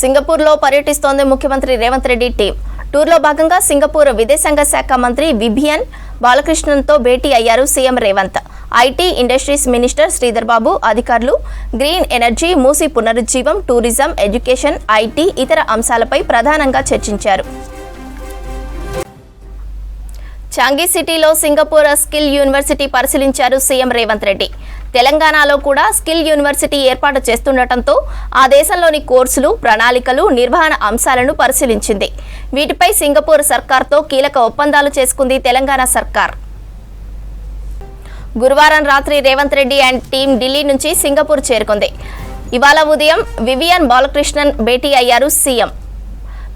సింగపూర్లో పర్యటిస్తోంది ముఖ్యమంత్రి రేవంత్ రెడ్డి టీం. టూర్లో భాగంగా సింగపూర్ విదేశాంగ శాఖ మంత్రి వివియన్ బాలకృష్ణన్తో భేటీ అయ్యారు CM Revanth. IT industries minister Sridhar Babu, అధికారులు గ్రీన్ ఎనర్జీ, మూసీ పునరుజ్జీవం, టూరిజం, ఎడ్యుకేషన్, ఐటీ ఇతర అంశాలపై ప్రధానంగా చర్చించారు. చాంగీ సిటీలో సింగపూర్ స్కిల్ యూనివర్సిటీ పరిశీలించారు సీఎం రేవంత్ రెడ్డి. తెలంగాణలో కూడా స్కిల్ యూనివర్సిటీ ఏర్పాటు చేస్తుండటంతో ఆ దేశంలోని కోర్సులు, ప్రణాళికలు, నిర్వహణ అంశాలను పరిశీలించింది. వీటిపై సింగపూర్ సర్కార్తో కీలక ఒప్పందాలు చేసుకుంది తెలంగాణ సర్కార్. గురువారం రాత్రి రేవంత్ రెడ్డి అండ్ టీం ఢిల్లీ నుంచి సింగపూర్ చేరుకుంది. ఇవాళ ఉదయం వివియన్ బాలకృష్ణన్ భేటీ అయ్యారు సీఎం.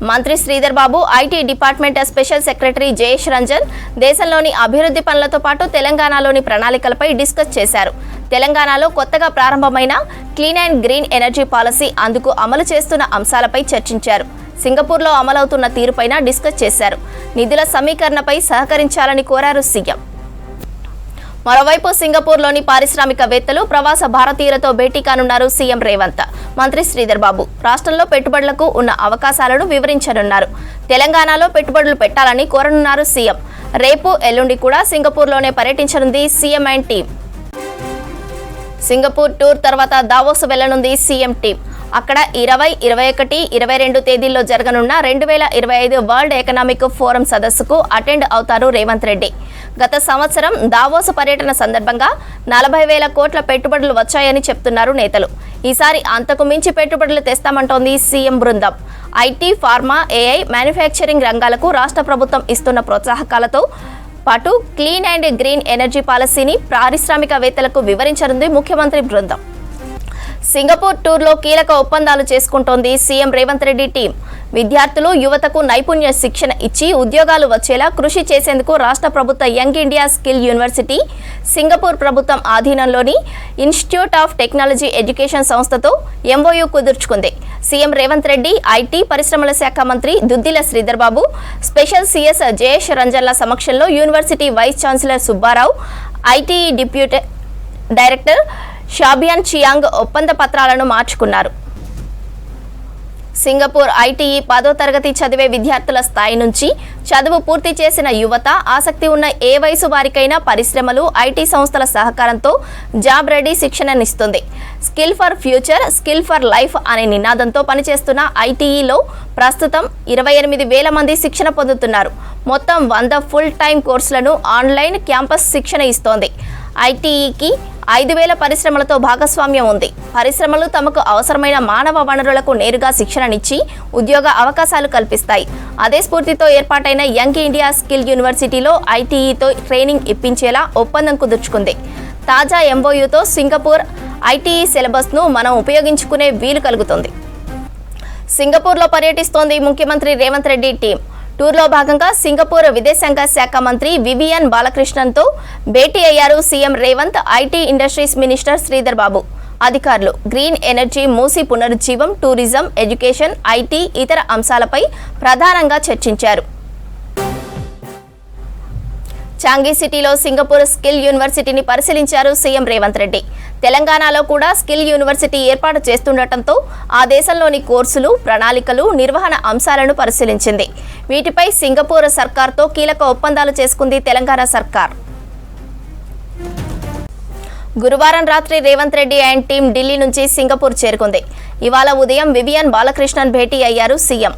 మంత్రి Sridhar Babu, IT department special secretary Jayesh Ranjan దేశంలోని అభివృద్ధి పనులతో పాటు తెలంగాణలోని ప్రణాళికలపై డిస్కస్ చేశారు. తెలంగాణలో కొత్తగా ప్రారంభమైన clean and green energy policy, అందుకు అమలు చేస్తున్న అంశాలపై చర్చించారు. సింగపూర్లో అమలవుతున్న తీరుపైన డిస్కస్ చేశారు. నిధుల సమీకరణపై సహకరించాలని కోరారు సీఎం. మరోవైపు సింగపూర్లోని పారిశ్రామికవేత్తలు, ప్రవాస భారతీయులతో భేటీ కానున్నారు సీఎం రేవంత్. మంత్రి శ్రీధర్ బాబు రాష్ట్రంలో పెట్టుబడులకు ఉన్న అవకాశాలను వివరించనున్నారు. తెలంగాణలో పెట్టుబడులు పెట్టాలని కోరనున్నారు సీఎం. రేపు, ఎల్లుండి కూడా సింగపూర్లోనే పర్యటించనుంది CM and team. Singapore tour తర్వాత దావోస్ వెళ్లనుంది సీఎం టీం. అక్కడ 20, 21, 22 తేదీల్లో జరగనున్న 2025 వరల్డ్ ఎకనామిక్ ఫోరం సదస్సుకు అటెండ్ అవుతారు రేవంత్ రెడ్డి. గత సంవత్సరం దావోస్ పర్యటన సందర్భంగా 40,000 కోట్ల పెట్టుబడులు వచ్చాయని చెప్తున్నారు నేతలు. ఈసారి అంతకు మించి పెట్టుబడులు తెస్తామంటోంది సీఎం బృందం. ఐటీ, ఫార్మా, ఏఐ, మ్యానుఫ్యాక్చరింగ్ రంగాలకు రాష్ట్ర ప్రభుత్వం ఇస్తున్న ప్రోత్సాహకాలతో పాటు క్లీన్ అండ్ గ్రీన్ ఎనర్జీ పాలసీని పారిశ్రామికవేత్తలకు వివరించనుంది ముఖ్యమంత్రి బృందం. సింగపూర్ టూర్లో కీలక ఒప్పందాలు చేసుకుంటోంది సీఎం రేవంత్ రెడ్డి టీం. విద్యార్థులు, యువతకు నైపుణ్య శిక్షణ ఇచ్చి ఉద్యోగాలు వచ్చేలా కృషి చేసేందుకు రాష్ట్ర ప్రభుత్వ young India skill university, Singapore ప్రభుత్వం ఆధీనంలోని ఇన్స్టిట్యూట్ ఆఫ్ టెక్నాలజీ ఎడ్యుకేషన్ సంస్థతో ఎంఓయూ కుదుర్చుకుంది. సీఎం రేవంత్ రెడ్డి, ఐటీ పరిశ్రమల శాఖ మంత్రి దుద్దిల శ్రీధర్ బాబు, స్పెషల్ సీఎస్ జయేష్ రంజన్ల సమక్షంలో university vice chancellor Subbarao, IT deputy director షాబియాన్ చియాంగ్ ఒప్పంద పత్రాలను మార్చుకున్నారు. సింగపూర్ ఐటీఈ 10వ తరగతి చదివే విద్యార్థుల స్థాయి నుంచి చదువు పూర్తి చేసిన యువత, ఆసక్తి ఉన్న ఏ వయసు వారికైనా పరిశ్రమలు, ఐటీ సంస్థల సహకారంతో జాబ్ రెడీ శిక్షణనిస్తుంది. Skill for future, skill for life అనే నినాదంతో పనిచేస్తున్న ఐటీఈలో ప్రస్తుతం 28,000 మంది శిక్షణ పొందుతున్నారు. మొత్తం 100 ఫుల్ టైం కోర్సులను ఆన్లైన్ క్యాంపస్ శిక్షణ ఇస్తోంది. ఐటీఈకి 5,000 పరిశ్రమలతో భాగస్వామ్యం ఉంది. పరిశ్రమలు తమకు అవసరమైన మానవ వనరులకు నేరుగా శిక్షణనిచ్చి ఉద్యోగ అవకాశాలు కల్పిస్తాయి. అదే స్ఫూర్తితో ఏర్పాటైన యంగ్ ఇండియా స్కిల్ యూనివర్సిటీలో ఐటీఈతో ట్రైనింగ్ ఇప్పించేలా ఒప్పందం కుదుర్చుకుంది. తాజా ఎంఓయూతో సింగపూర్ ఐటీఈ సిలబస్ను మనం ఉపయోగించుకునే వీలు కలుగుతుంది. సింగపూర్లో పర్యటిస్తోంది ముఖ్యమంత్రి రేవంత్ రెడ్డి టీం. టూర్లో భాగంగా సింగపూర్ విదేశాంగ శాఖ మంత్రి వివియన్ బాలకృష్ణన్తో భేటీ అయ్యారు CM Revanth. IT industries minister Sridhar Babu, అధికారులు గ్రీన్ ఎనర్జీ, మూసీ పునరుజ్జీవం, టూరిజం, ఎడ్యుకేషన్, ఐటీ ఇతర అంశాలపై ప్రధానంగా చర్చించారు. చాంగీ సిటీలో సింగపూర్ స్కిల్ యూనివర్సిటీని పరిశీలించారు సీఎం రేవంత్ రెడ్డి. తెలంగాణలో కూడా స్కిల్ యూనివర్సిటీ ఏర్పాటు చేస్తుండటంతో ఆ దేశంలోని కోర్సులు, ప్రణాళికలు, నిర్వహణ అంశాలను పరిశీలించింది. వీటిపై సింగపూర్ సర్కార్తో కీలక ఒప్పందాలు చేసుకుంది తెలంగాణ సర్కార్. గురువారం రాత్రి రేవంత్ రెడ్డి అండ్ టీం ఢిల్లీ నుంచి సింగపూర్ చేరుకుంది. ఇవాళ ఉదయం వివియన్ బాలకృష్ణన్ భేటీ అయ్యారు సీఎం.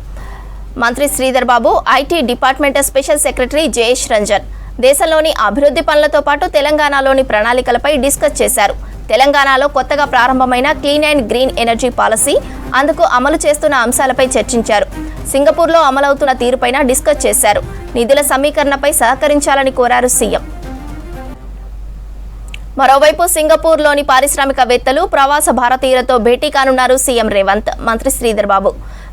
మంత్రి Sridhar Babu, IT department special secretary Jayesh Ranjan దేశంలోని అభివృద్ధి పనులతో పాటు తెలంగాణలోని ప్రణాళికలపై డిస్కస్ చేశారు. తెలంగాణలో కొత్తగా ప్రారంభమైన clean and green energy policy, అందుకు అమలు చేస్తున్న అంశాలపై చర్చించారు. సింగపూర్లో అమలవుతున్న తీరుపైన డిస్కస్ చేశారు. నిధుల సమీకరణపై సహకరించాలని కోరారు సీఎం. మరోవైపు సింగపూర్లోని పారిశ్రామికవేత్తలు, ప్రవాస భారతీయులతో భేటీ కానున్నారు సీఎం రేవంత్. మంత్రి శ్రీధర్ బాబు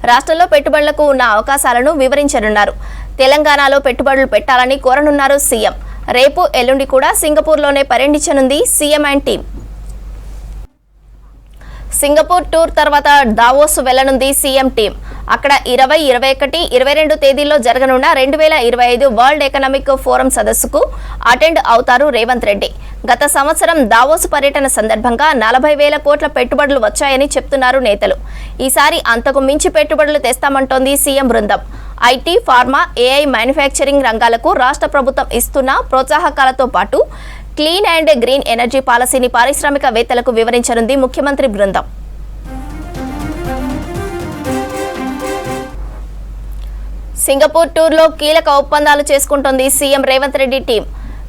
రాష్ట్రంలో పెట్టుబడులకు ఉన్న అవకాశాలను వివరించనున్నారు. తెలంగాణలో పెట్టుబడులు పెట్టాలని కోరనున్నారు సీఎం. రేపు, ఎల్లుండి కూడా సింగపూర్లోనే పర్యటించనుంది CM and team. Singapore tour తర్వాత దావోస్ వెళ్లనుంది సీఎం టీం. అక్కడ 20, 21, 22 తేదీల్లో జరగనున్న 2025 వరల్డ్ ఎకనామిక్ ఫోరం సదస్సుకు అటెండ్ అవుతారు రేవంత్ రెడ్డి. గత సంవత్సరం దావోస్ పర్యటన సందర్భంగా 40,000 కోట్ల పెట్టుబడులు వచ్చాయని చెప్తున్నారు నేతలు. ఈసారి అంతకు మించి పెట్టుబడులు తెస్తామంటోంది సీఎం బృందం. ఐటీ, ఫార్మా, ఏఐ, మ్యానుఫ్యాక్చరింగ్ రంగాలకు రాష్ట్ర ప్రభుత్వం ఇస్తున్న ప్రోత్సాహకాలతో పాటు క్లీన్ అండ్ గ్రీన్ ఎనర్జీ పాలసీని పారిశ్రామికవేత్తలకు వివరించనుంది ముఖ్యమంత్రి బృందం. సింగపూర్ టూర్లో కీలక ఒప్పందాలు చేసుకుంటోంది సీఎం రేవంత్ రెడ్డి టీం.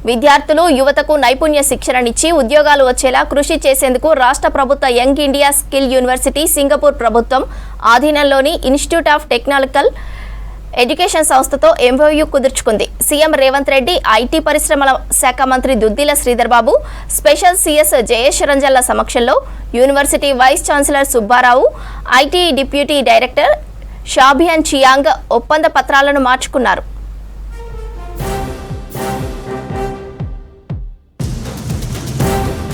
విద్యార్థులు, యువతకు నైపుణ్య శిక్షణనిచ్చి ఉద్యోగాలు వచ్చేలా కృషి చేసేందుకు రాష్ట్ర ప్రభుత్వ young India skill university, Singapore ప్రభుత్వం ఆధీనంలోని ఇన్స్టిట్యూట్ ఆఫ్ టెక్నాలజికల్ ఎడ్యుకేషన్ సంస్థతో ఎంఓయూ కుదుర్చుకుంది. సీఎం రేవంత్ రెడ్డి, ఐటీ పరిశ్రమల శాఖ మంత్రి దుద్దిల శ్రీధర్ బాబు, స్పెషల్ సీఎస్ జయేష్ రంజన్ల సమక్షంలో university vice chancellor Subbarao, IT deputy director షాభియాన్ చియాంగ్ ఒప్పంద పత్రాలను మార్చుకున్నారు.